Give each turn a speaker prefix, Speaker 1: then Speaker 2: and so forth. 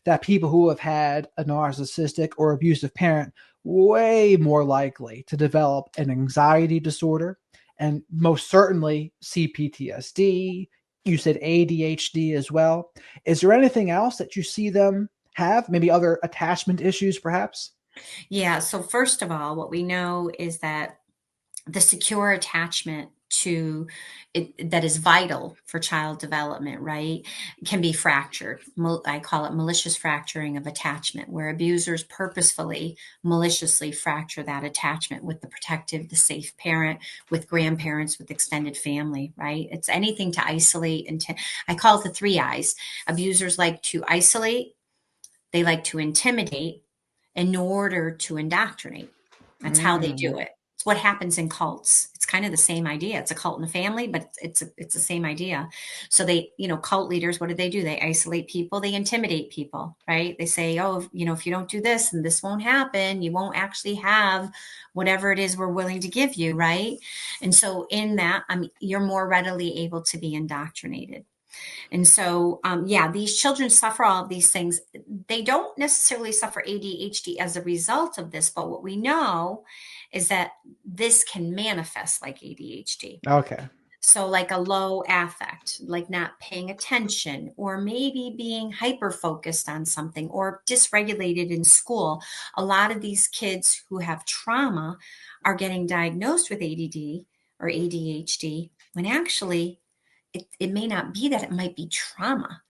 Speaker 1: that people who have had a narcissistic or abusive parent way more likely to develop an anxiety disorder and most certainly CPTSD. You said ADHD as well. Is there anything else that you see them have? Maybe other attachment issues, perhaps?
Speaker 2: Yeah. So first of all, what we know is that the secure attachment to it that is vital for child development, right, can be fractured. I call it malicious fracturing of attachment, where abusers purposefully, maliciously fracture that attachment with the protective, the safe parent, with grandparents, with extended family, right? It's anything to isolate and I call it the three I's. Abusers like to isolate, they like to intimidate in order to indoctrinate. That's how they
Speaker 1: Mm.
Speaker 2: do it. It's what happens in cults. It's kind of the same idea. It's a cult in the family, but it's the same idea. So they, cult leaders, what do? They isolate people, they intimidate people, right? They say, oh, if you don't do this and this won't happen, you won't actually have whatever it is we're willing to give you, right? And so in that, you're more readily able to be indoctrinated. And so, yeah, these children suffer all of these things. They don't necessarily suffer ADHD as a result of this, but what we know is that this can manifest like ADHD.
Speaker 1: Okay.
Speaker 2: So, like a low affect, like not paying attention, or maybe being hyper focused on something, or dysregulated in school. A lot of these kids who have trauma are getting diagnosed with ADD or ADHD when actually it may not be that, it might be trauma.